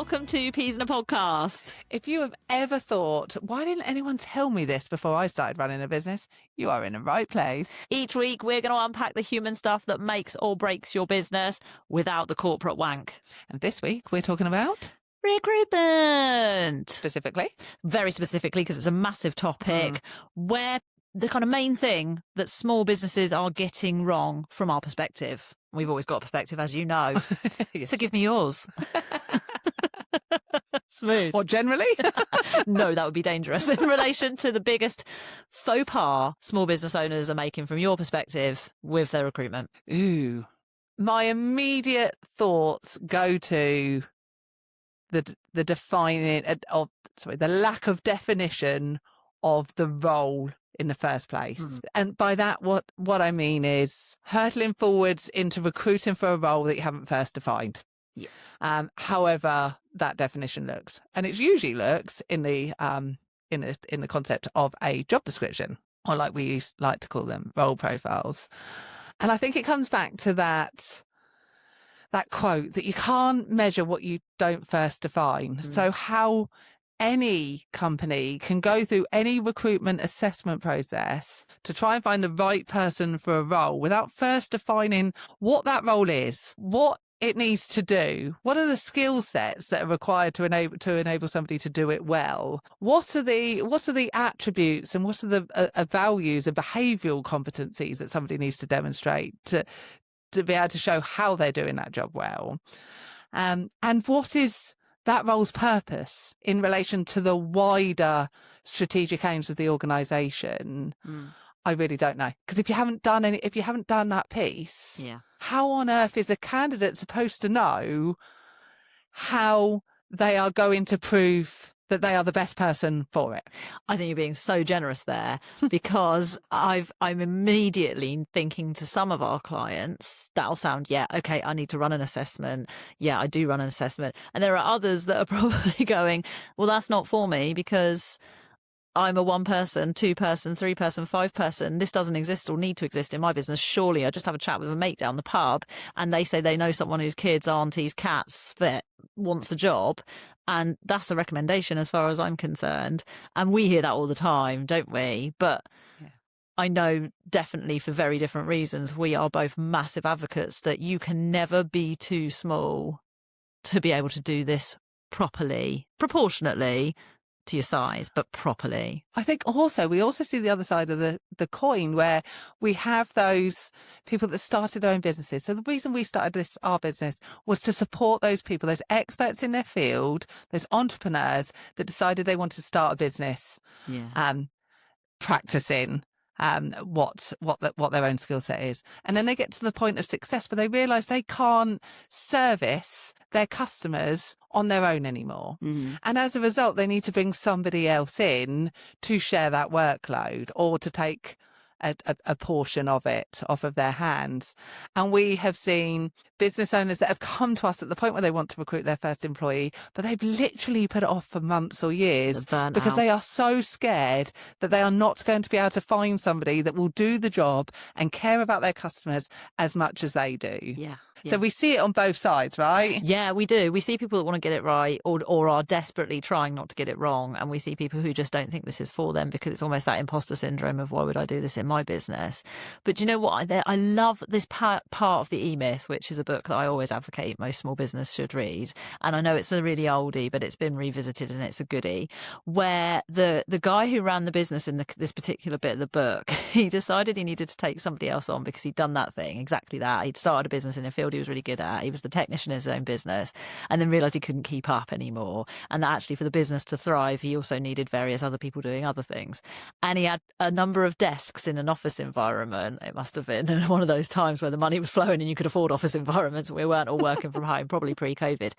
welcome to Peas in a Podcast. If you have ever thought, why didn't anyone tell me this before I started running a business? You are in the right place. Each week, we're going to unpack the human stuff that makes or breaks your business without the corporate wank. And this week, we're talking about recruitment. Specifically? Very specifically, because it's a massive topic where the kind of main thing that small businesses are getting wrong from our perspective. We've always got a perspective, as you know. Yes. So give me yours. Smooth. What, generally? No, that would be dangerous. In relation to the biggest faux pas small business owners are making from your perspective with their recruitment. Ooh. My immediate thoughts go to the lack of definition of the role in the first place. And by that, what I mean is hurtling forwards into recruiting for a role that you haven't first defined. Yeah. However that definition looks, and it usually looks in the concept of a job description, or like we like to call them, role profiles. And I think it comes back to that quote that you can't measure what you don't first define. So how any company can go through any recruitment assessment process to try and find the right person for a role without first defining what that role is, what it needs to do, what are the skill sets that are required to enable somebody to do it well, what are the attributes and what are the values and behavioural competencies that somebody needs to demonstrate to be able to show how they're doing that job well, and what is that role's purpose in relation to the wider strategic aims of the organisation. I really don't know, because if you haven't done that piece, how on earth is a candidate supposed to know how they are going to prove that they are the best person for it? I think you're being so generous there, because I'm immediately thinking to some of our clients, that'll sound, okay, I need to run an assessment. Yeah, I do run an assessment. And there are others that are probably going, well, that's not for me because I'm a 1 person, 2 person, 3 person, 5 person. This doesn't exist or need to exist in my business. Surely I just have a chat with a mate down the pub and they say they know someone whose kids, aunties, cats, vet wants a job. And that's a recommendation as far as I'm concerned. And we hear that all the time, don't we? But I know definitely for very different reasons, we are both massive advocates that you can never be too small to be able to do this properly, proportionately to your size, but properly. I think we also see the other side of the coin, where we have those people that started their own businesses. So the reason we started our business was to support those people, those experts in their field, those entrepreneurs that decided they wanted to start a business, practicing what their own skill set is. And then they get to the point of success, but they realise they can't service their customers on their own anymore. And as a result, they need to bring somebody else in to share that workload or to take a portion of it off of their hands. And we have seen business owners that have come to us at the point where they want to recruit their first employee, but they've literally put it off for months or years because they are so scared that they are not going to be able to find somebody that will do the job and care about their customers as much as they do. So we see it on both sides, right? Yeah, we do. We see people that want to get it right or are desperately trying not to get it wrong. And we see people who just don't think this is for them because it's almost that imposter syndrome of, why would I do this in my business? But do you know what? I love this part of the E-Myth, which is a book that I always advocate most small business should read. And I know it's a really oldie, but it's been revisited and it's a goodie, where the guy who ran the business in this particular bit of the book, he decided he needed to take somebody else on because he'd done that thing, exactly that. He'd started a business in a field he was really good at. He was the technician in his own business, and then realised he couldn't keep up anymore. And that actually for the business to thrive, he also needed various other people doing other things. And he had a number of desks in an office environment. It must have been one of those times where the money was flowing and you could afford office environments and we weren't all working from home, probably pre-COVID.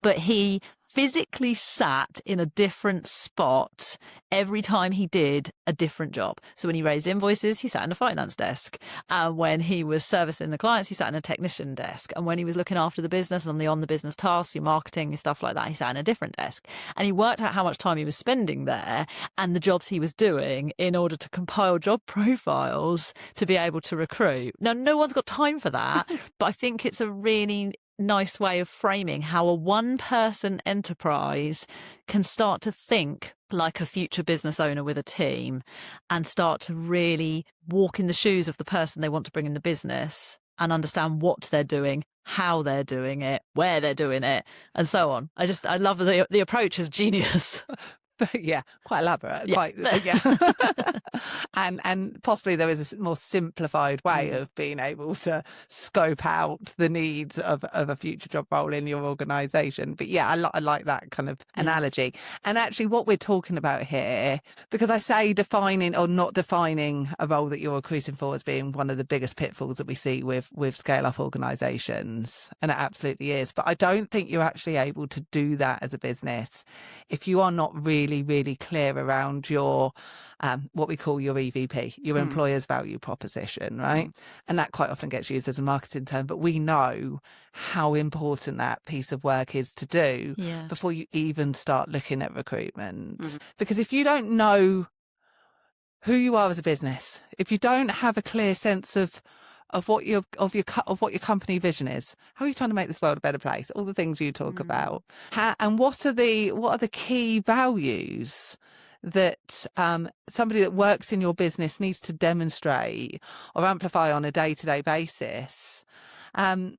But he physically sat in a different spot every time he did a different job. So when he raised invoices, he sat in a finance desk. And when he was servicing the clients, he sat in a technician desk. And when he was looking after the business and on the business tasks, your marketing and stuff like that, he sat in a different desk. And he worked out how much time he was spending there and the jobs he was doing in order to compile job profiles to be able to recruit. Now, no one's got time for that, but I think it's a really nice way of framing how a one-person enterprise can start to think like a future business owner with a team and start to really walk in the shoes of the person they want to bring in the business and understand what they're doing, how they're doing it, where they're doing it, and so on. I love the approach is genius. Yeah, quite elaborate. Yeah. Quite, yeah. and possibly there is a more simplified way of being able to scope out the needs of a future job role in your organisation. But yeah, I like that kind of analogy. And actually what we're talking about here, because I say defining or not defining a role that you're recruiting for as being one of the biggest pitfalls that we see with scale up organisations, and it absolutely is. But I don't think you're actually able to do that as a business if you are not really clear around your what we call your EVP, your employer's value proposition, right? And that quite often gets used as a marketing term, but we know how important that piece of work is to do before you even start looking at recruitment. Because if you don't know who you are as a business, if you don't have a clear sense of what your company vision is, how are you trying to make this world a better place? All the things you talk about, and what are the key values that somebody that works in your business needs to demonstrate or amplify on a day-to-day basis, then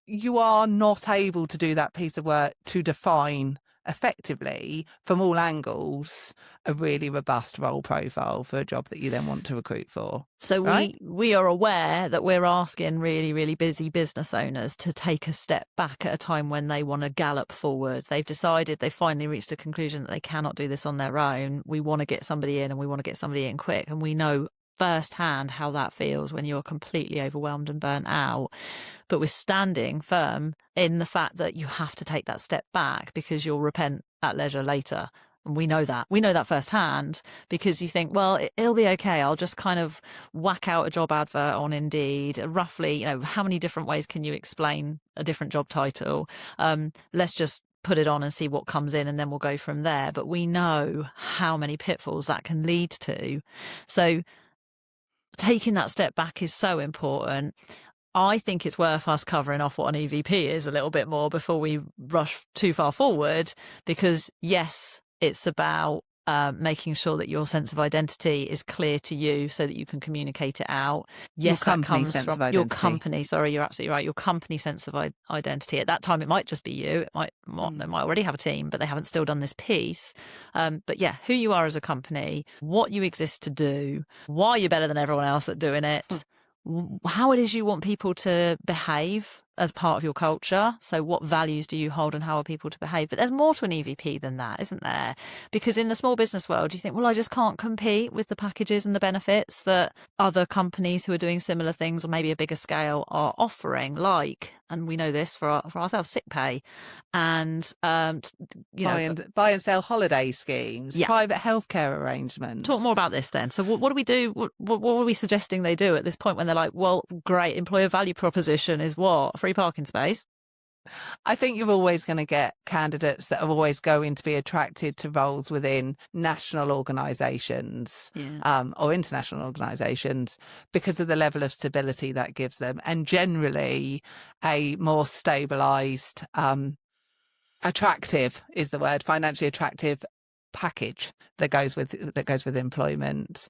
you are not able to do that piece of work to define effectively from all angles a really robust role profile for a job that you then want to recruit for. So right? we are aware that we're asking really busy business owners to take a step back at a time when they want to gallop forward. They've finally reached a conclusion that they cannot do this on their own. We want to get somebody in, and we want to get somebody in quick, and we know firsthand how that feels when you're completely overwhelmed and burnt out. But we're standing firm in the fact that you have to take that step back because you'll repent at leisure later. And we know that firsthand, because you think, well, it'll be okay. I'll just kind of whack out a job advert on Indeed. Roughly, how many different ways can you explain a different job title? Let's just put it on and see what comes in, and then we'll go from there. But we know how many pitfalls that can lead to. So taking that step back is so important. I think it's worth us covering off what an EVP is a little bit more before we rush too far forward, because yes, it's about making sure that your sense of identity is clear to you so that you can communicate it out. Yes, that comes from your company. Sorry, you're absolutely right. Your company sense of identity. At that time, it might just be you. They might already have a team, but they haven't still done this piece. But yeah, who you are as a company, what you exist to do, why you're better than everyone else at doing it, how it is you want people to behave as part of your culture. So what values do you hold and how are people to behave? But there's more to an EVP than that, isn't there? Because in the small business world, you think, well, I just can't compete with the packages and the benefits that other companies who are doing similar things or maybe a bigger scale are offering, like, and we know this for ourselves, sick pay and buy and sell holiday schemes, private healthcare arrangements. Talk more about this then. So what do we do? What are we suggesting they do at this point when they're like, well, great, employer value proposition is what? Free parking space? I think you're always going to get candidates that are always going to be attracted to roles within national organisations or international organisations because of the level of stability that gives them, and generally a more stabilised, attractive is the word, financially attractive package that goes with employment.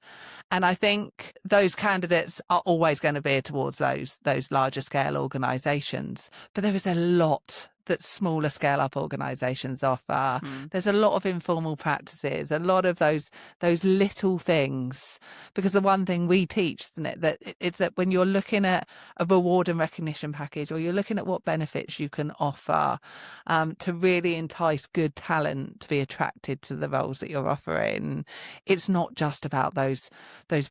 And I think those candidates are always going to veer towards those larger scale organisations, but there is a lot that smaller scale up organisations offer. There's a lot of informal practices, a lot of those little things, because the one thing we teach, isn't it, that it's that when you're looking at a reward and recognition package, or you're looking at what benefits you can offer to really entice good talent to be attracted to the roles that you're offering, it's not just about those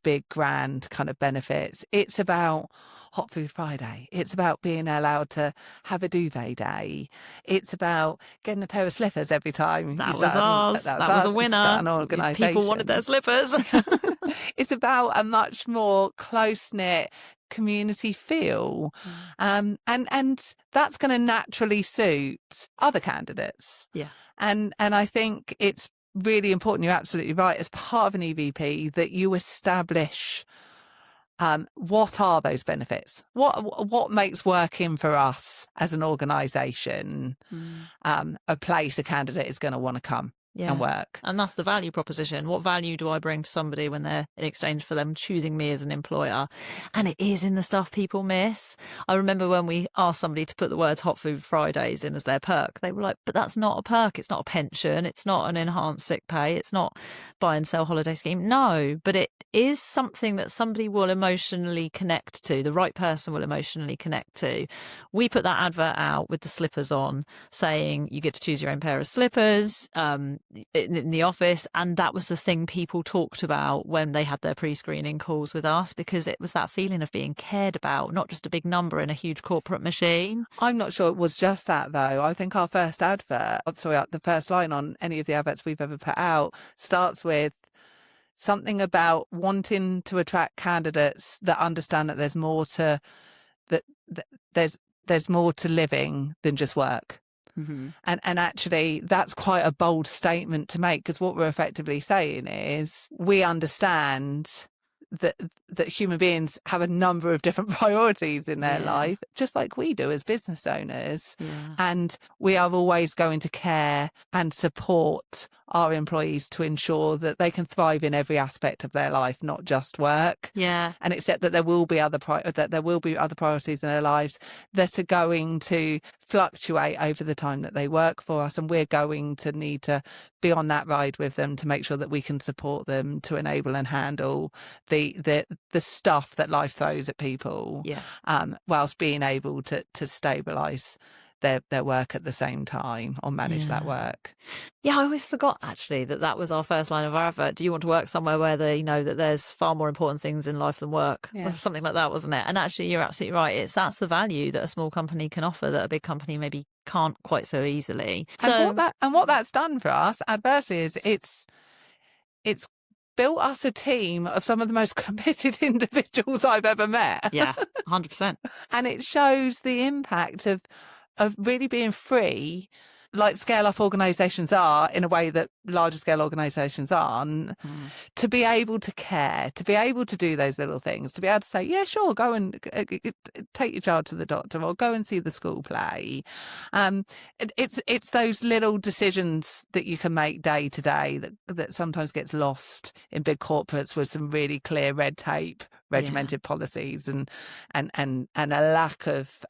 big grand kind of benefits. It's about Hot Food Friday. It's about being allowed to have a duvet day. It's about getting a pair of slippers every time. That was ours. That was a winner. People wanted their slippers. It's about a much more close-knit community feel. And that's going to naturally suit other candidates. Yeah. And I think it's really important, you're absolutely right, as part of an EVP, that you establish what are those benefits? What makes working for us as an organisation a place a candidate is going to want to come and work? And that's the value proposition. What value do I bring to somebody when they're in exchange for them choosing me as an employer? And it is in the stuff people miss. I remember when we asked somebody to put the words Hot Food Fridays in as their perk, they were like, but that's not a perk. It's not a pension. It's not an enhanced sick pay. It's not buy and sell holiday scheme. No, but it is something that somebody will emotionally connect to. The right person will emotionally connect to. We put that advert out with the slippers on, saying you get to choose your own pair of slippers in the office, and that was the thing people talked about when they had their pre-screening calls with us, because it was that feeling of being cared about, not just a big number in a huge corporate machine. I'm not sure it was just that, though. I think our first advert, the first line on any of the adverts we've ever put out starts with something about wanting to attract candidates that understand that there's more to there's more to living than just work. And actually, that's quite a bold statement to make, because what we're effectively saying is we understand that human beings have a number of different priorities in their life, just like we do as business owners. And we are always going to care and support our employees to ensure that they can thrive in every aspect of their life, not just work. And accept that there will be other priorities in their lives that are going to fluctuate over the time that they work for us, and we're going to need to be on that ride with them to make sure that we can support them to enable and handle the stuff that life throws at people, whilst being able to stabilise their work at the same time, or manage that work. I always forgot actually that was our first line of our advert. Do you want to work somewhere where they know that there's far more important things in life than work? Something like that, wasn't it? And actually, you're absolutely right. That's the value that a small company can offer that a big company maybe can't quite so easily. And what that's done for us adversely is it's built us a team of some of the most committed individuals I've ever met. 100%. And it shows the impact of really being free, like scale-up organisations are in a way that larger scale organisations aren't, to be able to care, to be able to do those little things, to be able to say, yeah, sure, go and take your child to the doctor, or go and see the school play. It's those little decisions that you can make day to day that sometimes gets lost in big corporates with some really clear red tape, regimented policies, and a lack of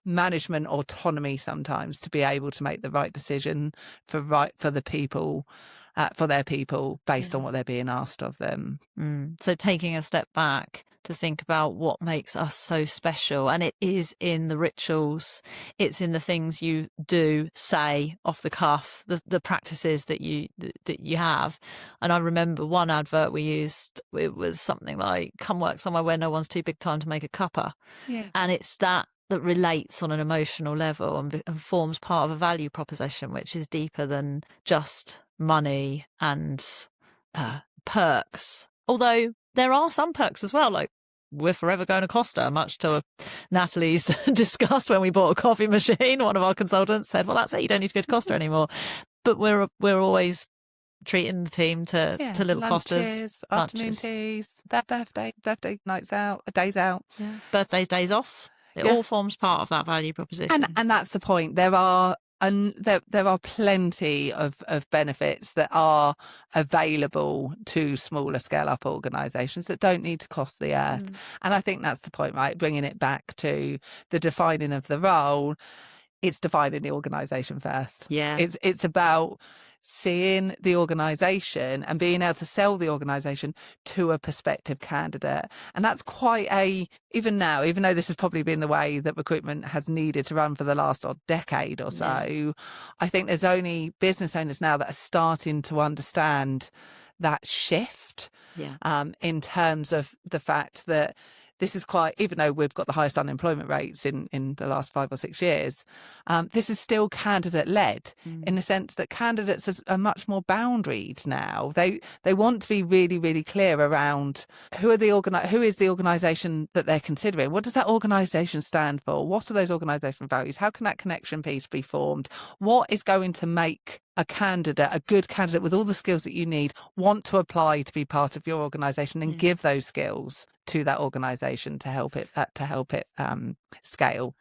management autonomy sometimes to be able to make the right decision for the people, for their people, based on what they're being asked of them. So taking a step back to think about what makes us so special, and it is in the rituals, it's in the things you do, say, off the cuff, the practices that you have. And I remember one advert we used, it was something like, come work somewhere where no one's too big time to make a cuppa. And it's that relates on an emotional level and forms part of a value proposition which is deeper than just money and perks. Although there are some perks as well, like we're forever going to Costa, much to Natalie's disgust when we bought a coffee machine. One of our consultants said, well, that's it, you don't need to go to Costa anymore. But we're always treating the team to little Costas, afternoon teas, birthday nights out, days out, birthdays, days off. It all forms part of that value proposition. And that's the point. There are plenty of benefits that are available to smaller scale up organisations that don't need to cost the earth. And I think that's the point, right? Bringing it back to the defining of the role. It's defining the organisation first. It's about seeing the organisation and being able to sell the organisation to a prospective candidate. And that's quite even now, even though this has probably been the way that recruitment has needed to run for the last decade or so, I think there's only business owners now that are starting to understand that shift in terms of the fact that this is quite, even though we've got the highest unemployment rates in the last 5 or 6 years, this is still candidate-led in the sense that candidates are much more boundaried now. They want to be really, really clear around who is the organisation that they're considering. What does that organisation stand for? What are those organisational values? How can that connection piece be formed? What is going to make a candidate, a good candidate with all the skills that you need, want to apply to be part of your organisation and give those skills to that organisation to help it scale.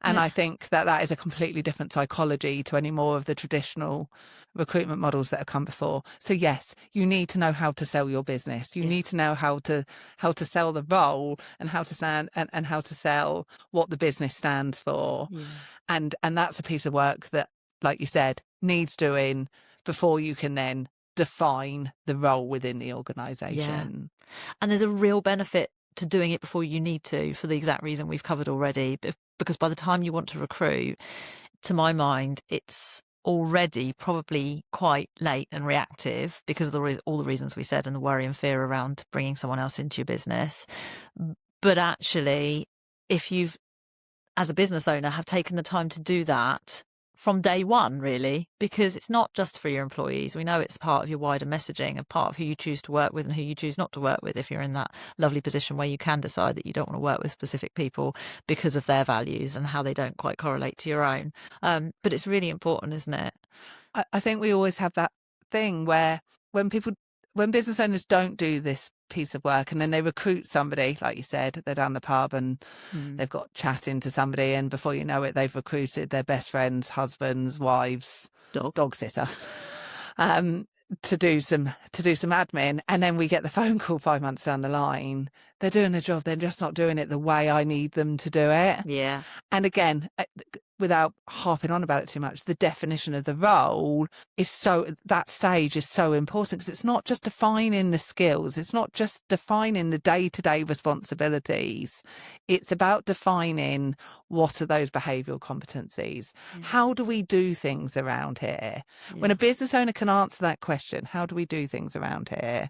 And I think that is a completely different psychology to any more of the traditional recruitment models that have come before. So yes, you need to know how to sell your business. You need to know how to sell the role, and how to stand and how to sell what the business stands for. And that's a piece of work that, like you said, needs doing before you can then define the role within the organisation. And there's a real benefit to doing it before you need to, for the exact reason we've covered already, because by the time you want to recruit, to my mind, it's already probably quite late and reactive because of all the reasons we said, and the worry and fear around bringing someone else into your business. But actually, if you've, as a business owner, have taken the time to do that from day one, really, because it's not just for your employees. We know it's part of your wider messaging and part of who you choose to work with and who you choose not to work with, if you're in that lovely position where you can decide that you don't want to work with specific people because of their values and how they don't quite correlate to your own. But it's really important, isn't it? I think we always have that thing where when business owners don't do this piece of work and then they recruit somebody, like you said, they're down the pub and they've got chatting to somebody, and before you know it, they've recruited their best friends, husbands, wives, dog sitter to do some admin, and then we get the phone call 5 months down the line. They're doing a job, they're just not doing it the way I need them to do it. And again, without harping on about it too much, the definition of the role that stage is so important, because it's not just defining the skills, it's not just defining the day-to-day responsibilities, it's about defining what are those behavioural competencies. How do we do things around here? When a business owner can answer that question, how do we do things around here,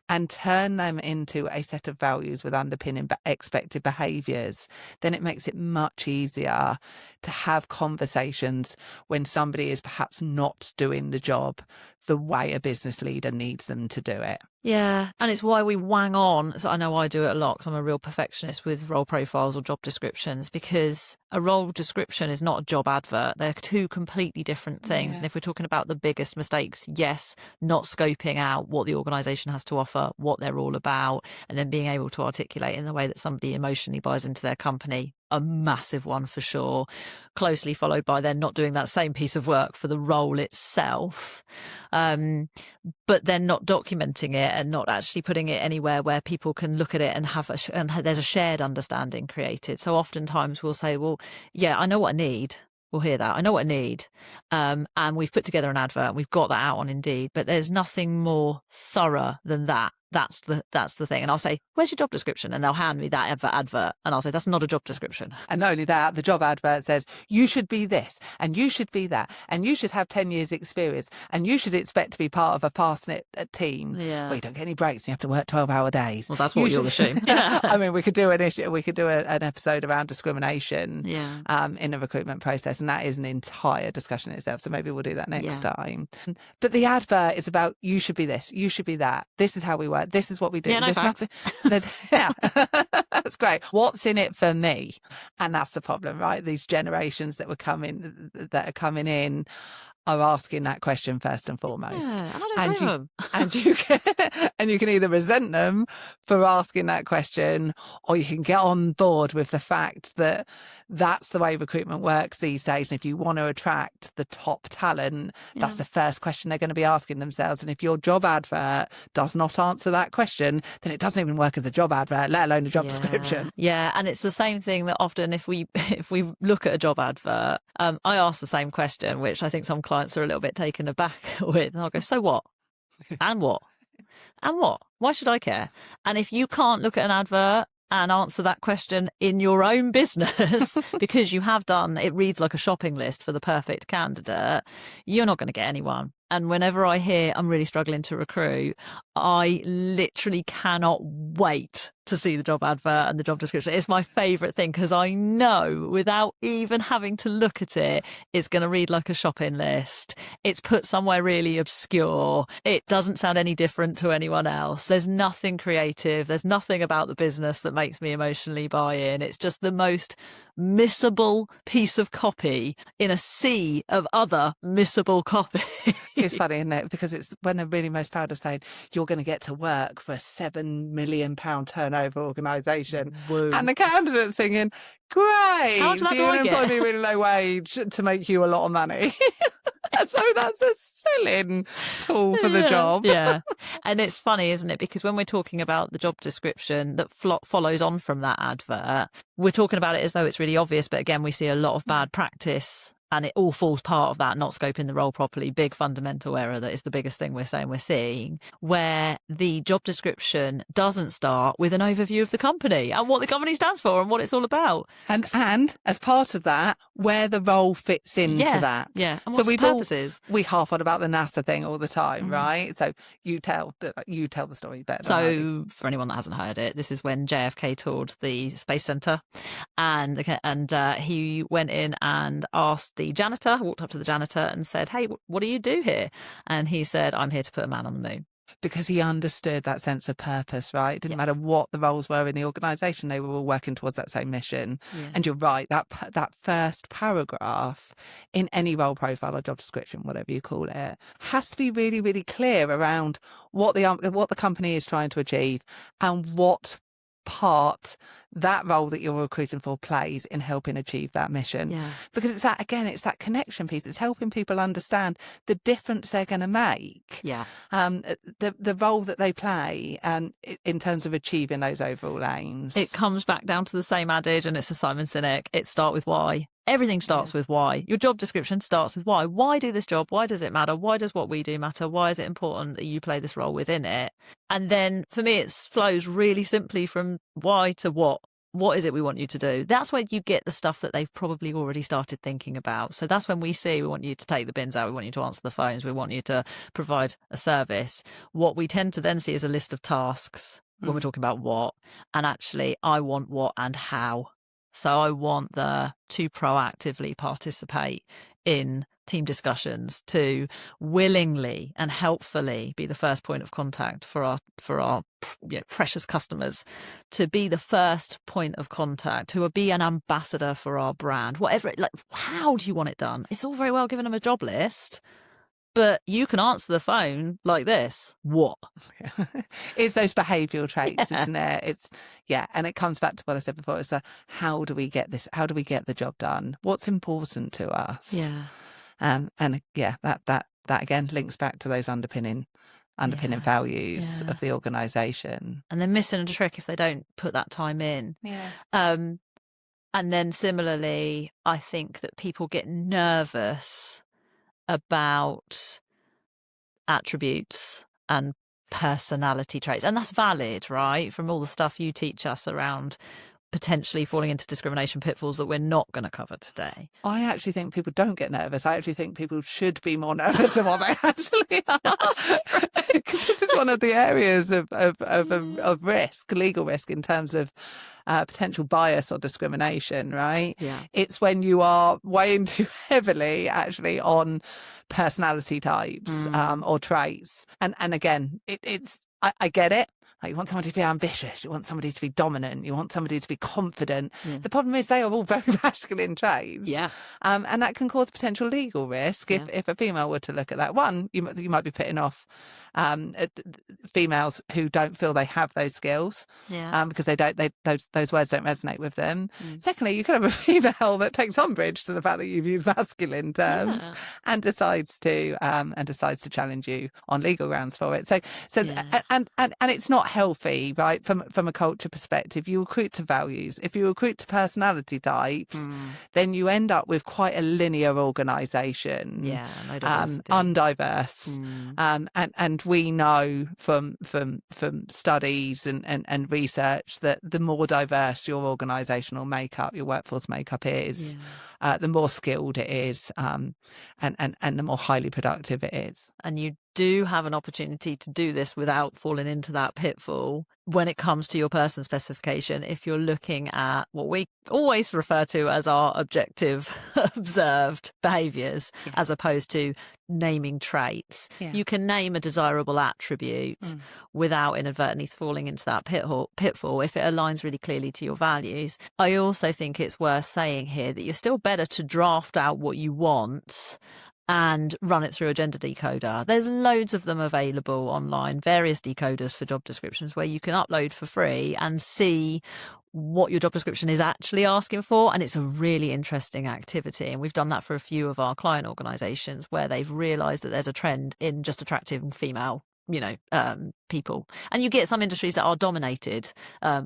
and turn them into a set of values with underpinning expected behaviours, then it makes it much easier to have conversations when somebody is perhaps not doing the job the way a business leader needs them to do it. Yeah, and it's why we wang on. So I know I do it a lot because I'm a real perfectionist with role profiles or job descriptions, because a role description is not a job advert. They're two completely different things. And if we're talking about the biggest mistakes, yes, not scoping out what the organisation has to offer, what they're all about, and then being able to articulate in the way that somebody emotionally buys into their company, a massive one for sure, closely followed by then not doing that same piece of work for the role itself, but then not documenting it and not actually putting it anywhere where people can look at it and there's a shared understanding created. So oftentimes we'll say, well, yeah, I know what I need. We'll hear that. I know what I need. And we've put together an advert and we've got that out on Indeed, but there's nothing more thorough than that. That's the thing. And I'll say, where's your job description? And they'll hand me that advert. And I'll say, that's not a job description. And not only that, the job advert says, you should be this, and you should be that, and you should have 10 years experience, and you should expect to be part of a pass-knit team where you don't get any breaks and you have to work 12-hour days. Well, that's what you'll assume. I mean, we could do an episode around discrimination in the recruitment process, and that is an entire discussion in itself. So maybe we'll do that next time. But the advert is about, you should be this, you should be that. This is how we work. This is what we do. Yeah, no facts. That's great. What's in it for me? And that's the problem, right? These generations that are coming in are asking that question first and foremost. Yeah, and I don't blame them. And you can either resent them for asking that question, or you can get on board with the fact that that's the way recruitment works these days. And if you want to attract the top talent, that's the first question they're going to be asking themselves. And if your job advert does not answer that question, then it doesn't even work as a job advert, let alone a job description. Yeah, and it's the same thing that often if we look at a job advert, I ask the same question, which I think some clients are a little bit taken aback with. And I'll go, so what? And what? And what? Why should I care? And if you can't look at an advert and answer that question in your own business because you have done, it reads like a shopping list for the perfect candidate, you're not going to get anyone. And whenever I hear I'm really struggling to recruit, I literally cannot wait to see the job advert and the job description. It's my favourite thing because I know without even having to look at it, it's going to read like a shopping list. It's put somewhere really obscure. It doesn't sound any different to anyone else. There's nothing creative. There's nothing about the business that makes me emotionally buy in. It's just the most missable piece of copy in a sea of other missable copy. It's funny, isn't it? Because it's when they're really most proud of saying you're going to get to work for a £7 million turnover organisation, and the candidate's thinking, "Great, How much so you're going to employ me really low wage to make you a lot of money." So that's a selling tool for the job. Yeah. And it's funny, isn't it? Because when we're talking about the job description that follows on from that advert, we're talking about it as though it's really obvious. But again, we see a lot of bad practice and it all falls part of that, not scoping the role properly. Big fundamental error that is the biggest thing we're saying we're seeing, where the job description doesn't start with an overview of the company and what the company stands for and what it's all about. And as part of that, where the role fits into that. Yeah. And what's the purposes? We harp on about the NASA thing all the time, right? So you tell the story better. So for anyone that hasn't heard it, this is when JFK toured the Space Center, and he went in and asked the janitor, walked up to the janitor and said, "Hey, what do you do here?" And he said, "I'm here to put a man on the moon." Because he understood that sense of purpose, right? It didn't matter what the roles were in the organisation, they were all working towards that same mission. Yeah. And you're right, that first paragraph in any role profile or job description, whatever you call it, has to be really, really clear around what the company is trying to achieve and what part that role that you're recruiting for plays in helping achieve that mission. Because it's that connection piece. It's helping people understand the difference they're going to make. The role that they play and in terms of achieving those overall aims. It comes back down to the same adage, and it's a Simon Sinek. It start with why. Everything starts with why. Your job description starts with why. Why do this job? Why does it matter? Why does what we do matter? Why is it important that you play this role within it? And then for me, it flows really simply from why to what. What is it we want you to do? That's where you get the stuff that they've probably already started thinking about. So that's when we want you to take the bins out. We want you to answer the phones. We want you to provide a service. What we tend to then see is a list of tasks when we're talking about what. And actually, I want what and how. So I want to proactively participate in team discussions, to willingly and helpfully be the first point of contact for our precious customers, to be the first point of contact, to be an ambassador for our brand, whatever. How do you want it done? It's all very well giving them a job list, but you can answer the phone like this. What? It's those behavioural traits, isn't it? And it comes back to what I said before. It's how do we get this? How do we get the job done? What's important to us? That again links back to those underpinning values of the organisation. And they're missing a trick if they don't put that time in. And then similarly, I think that people get nervous about attributes and personality traits, and that's valid, right? From all the stuff you teach us around potentially falling into discrimination pitfalls that we're not going to cover today. I actually think people don't get nervous. I actually think people should be more nervous than what they actually are. Because this is one of the areas of risk, legal risk, in terms of potential bias or discrimination, right? It's when you are weighing too heavily actually on personality types or traits. And again, I get it. Like, you want somebody to be ambitious, you want somebody to be dominant, you want somebody to be confident. The problem is they are all very masculine traits. And that can cause potential legal risk if a female were to look at that. One, you might be putting off females who don't feel they have those skills because those words don't resonate with them. Secondly, you could have a female that takes umbrage to the fact that you've used masculine terms and decides to challenge you on legal grounds for it. So and it's not healthy, right? From a culture perspective, you recruit to values. If you recruit to personality types, then you end up with quite a linear organisation, undiverse, and we know from studies and research that the more diverse your organisational makeup, your workforce makeup is, the more skilled it is, and the more highly productive it is. And you do have an opportunity to do this without falling into that pitfall when it comes to your person specification. If you're looking at what we always refer to as our objective observed behaviours, as opposed to naming traits, you can name a desirable attribute without inadvertently falling into that pitfall if it aligns really clearly to your values. I also think it's worth saying here that you're still better to draft out what you want and run it through a gender decoder. There's loads of them available online, various decoders for job descriptions where you can upload for free and see what your job description is actually asking for. And it's a really interesting activity. And we've done that for a few of our client organisations where they've realised that there's a trend in just attractive female people, and you get some industries that are dominated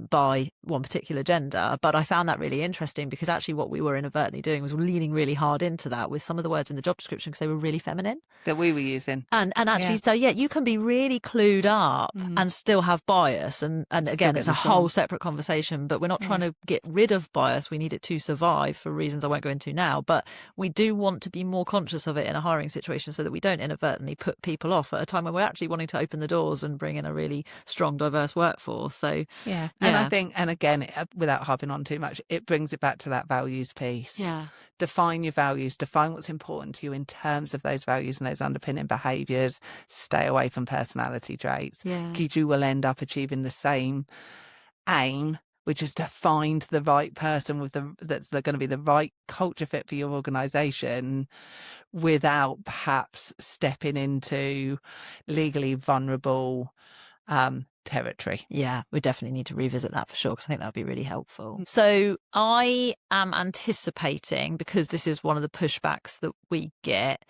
by one particular gender. But I found that really interesting because actually what we were inadvertently doing was leaning really hard into that with some of the words in the job description because they were really feminine that we were using, and actually so you can be really clued up and still have bias, and again it's a whole separate conversation, but we're not trying to get rid of bias. We need it to survive for reasons I won't go into now, but we do want to be more conscious of it in a hiring situation so that we don't inadvertently put people off at a time when we're actually wanting to open the doors and bring in a really strong, diverse workforce. So and I think, and again, without harping on too much, it brings it back to that values piece. Define your values, define what's important to you in terms of those values and those underpinning behaviours. Stay away from personality traits because you will end up achieving the same aim, which is to find the right person that's going to be the right culture fit for your organisation without perhaps stepping into legally vulnerable territory. Yeah, we definitely need to revisit that for sure, because I think that would be really helpful. So I am anticipating, because this is one of the pushbacks that we get,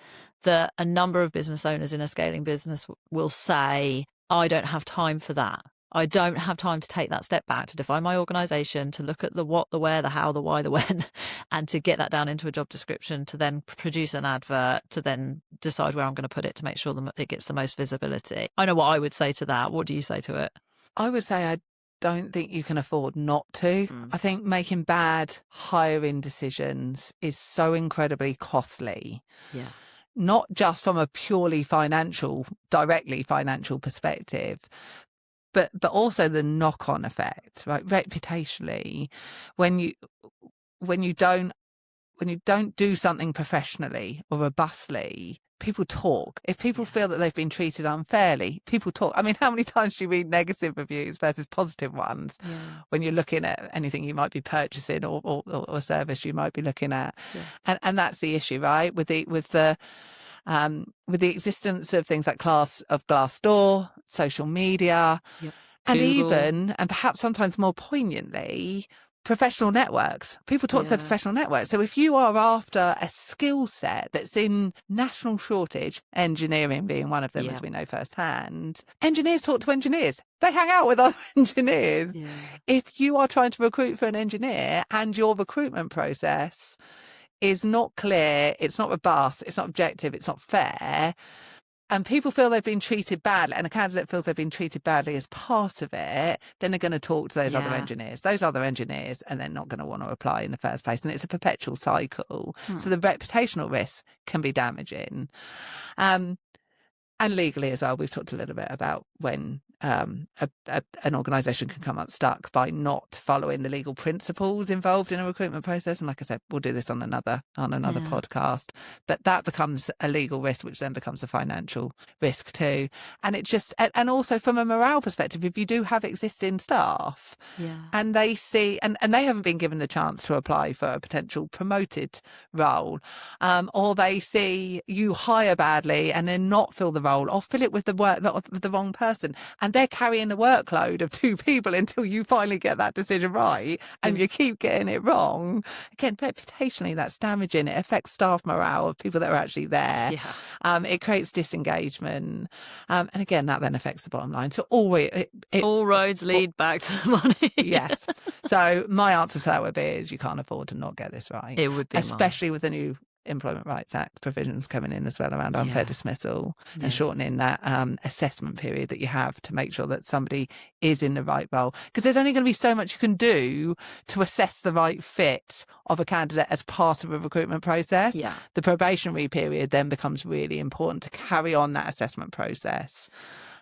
that a number of business owners in a scaling business will say, I don't have time for that. I don't have time to take that step back to define my organisation, to look at the what, the where, the how, the why, the when, and to get that down into a job description, to then produce an advert, to then decide where I'm going to put it to make sure that it gets the most visibility. I know what I would say to that. What do you say to it? I would say I don't think you can afford not to. I think making bad hiring decisions is so incredibly costly. Not just from a purely directly financial perspective, but also the knock-on effect, right? Reputationally, when you don't do something professionally or robustly, people talk. If people feel that they've been treated unfairly, people talk. I mean, how many times do you read negative reviews versus positive ones when you're looking at anything you might be purchasing or a service you might be looking at? And that's the issue, right? With the existence of things like Glassdoor, social media, and Google. even, and perhaps sometimes more poignantly, professional networks. People talk to their professional networks. So if you are after a skill set that's in national shortage, engineering being one of them, as we know firsthand, engineers talk to engineers. They hang out with other engineers. If you are trying to recruit for an engineer and your recruitment process is not clear, it's not robust, it's not objective, it's not fair, and people feel they've been treated badly, and a candidate feels they've been treated badly as part of it, then they're going to talk to those other engineers, and they're not going to want to apply in the first place. And it's a perpetual cycle. So the reputational risk can be damaging. And legally as well, we've talked a little bit about when an organisation can come unstuck by not following the legal principles involved in a recruitment process. And like I said, we'll do this on another podcast. But that becomes a legal risk, which then becomes a financial risk too. And it just, and also from a morale perspective, if you do have existing staff and they see, and they haven't been given the chance to apply for a potential promoted role, or they see you hire badly and then not fill the role or fill it with the wrong person, and they're carrying the workload of two people until you finally get that decision right, and you keep getting it wrong. Again, reputationally, that's damaging. It affects staff morale of people that are actually there. It creates disengagement, and again, that then affects the bottom line. So all roads lead back to the money. Yes. So my answer to that would be is you can't afford to not get this right. It would be especially with the new Employment Rights Act provisions coming in as well around unfair dismissal and shortening that assessment period that you have to make sure that somebody is in the right role. Because there's only going to be so much you can do to assess the right fit of a candidate as part of a recruitment process. Yeah. The probationary period then becomes really important to carry on that assessment process.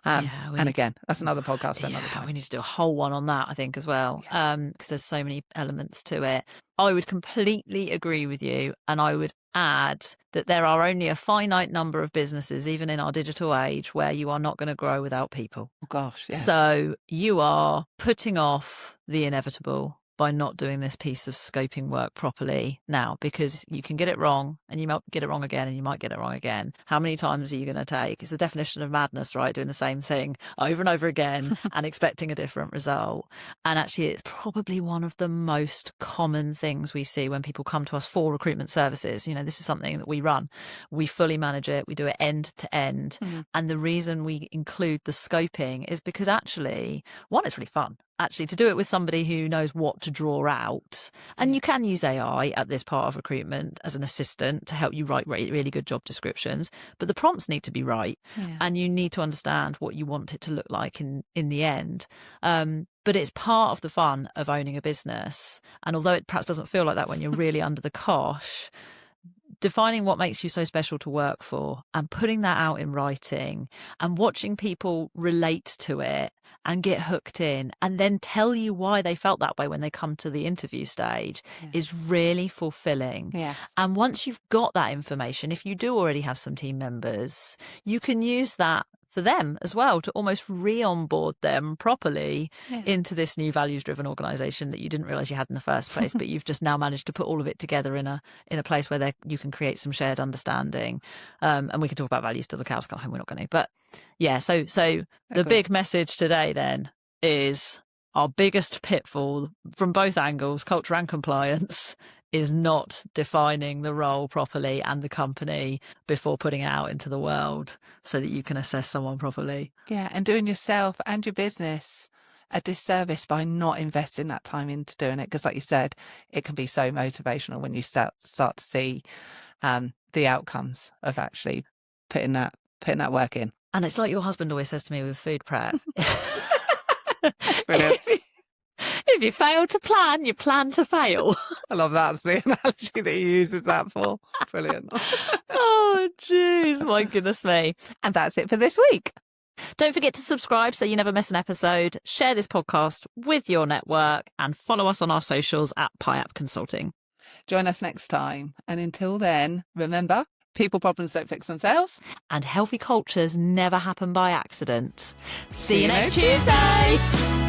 And again, that's another podcast for another time. We need to do a whole one on that, I think, as well, because there's so many elements to it. I would completely agree with you, and I would add that there are only a finite number of businesses, even in our digital age, where you are not going to grow without people. Oh gosh, yes. So you are putting off the inevitable by not doing this piece of scoping work properly now, because you can get it wrong and you might get it wrong again and you might get it wrong again. How many times are you going to take? It's the definition of madness, right? Doing the same thing over and over again and expecting a different result. And actually, it's probably one of the most common things we see when people come to us for recruitment services. You know, this is something that we run. We fully manage it. We do it end to end. And the reason we include the scoping is because actually, one, it's really fun. Actually, to do it with somebody who knows what to draw out. And you can use AI at this part of recruitment as an assistant to help you write really good job descriptions. But the prompts need to be right. And you need to understand what you want it to look like in the end. But it's part of the fun of owning a business. And although it perhaps doesn't feel like that when you're really under the cosh, defining what makes you so special to work for and putting that out in writing and watching people relate to it and get hooked in and then tell you why they felt that way when they come to the interview stage is really fulfilling. And once you've got that information, if you do already have some team members, you can use that for them as well to almost re-onboard them properly into this new values-driven organisation that you didn't realise you had in the first place, but you've just now managed to put all of it together in a place where you can create some shared understanding. And we can talk about values till the cows come home. We're not going to, but so the big message today then is our biggest pitfall from both angles, culture and compliance, is not defining the role properly and the company before putting it out into the world so that you can assess someone properly. Yeah, and doing yourself and your business a disservice by not investing that time into doing it. Because like you said, it can be so motivational when you start to see the outcomes of actually putting that work in. And it's like your husband always says to me with food prep. Brilliant. If you fail to plan, you plan to fail. I love that's the analogy that he uses that for. Brilliant. Oh, jeez. My goodness me. And that's it for this week. Don't forget to subscribe so you never miss an episode. Share this podcast with your network and follow us on our socials at PIAP Consulting. Join us next time. And until then, remember, people problems don't fix themselves. And healthy cultures never happen by accident. See you next Tuesday.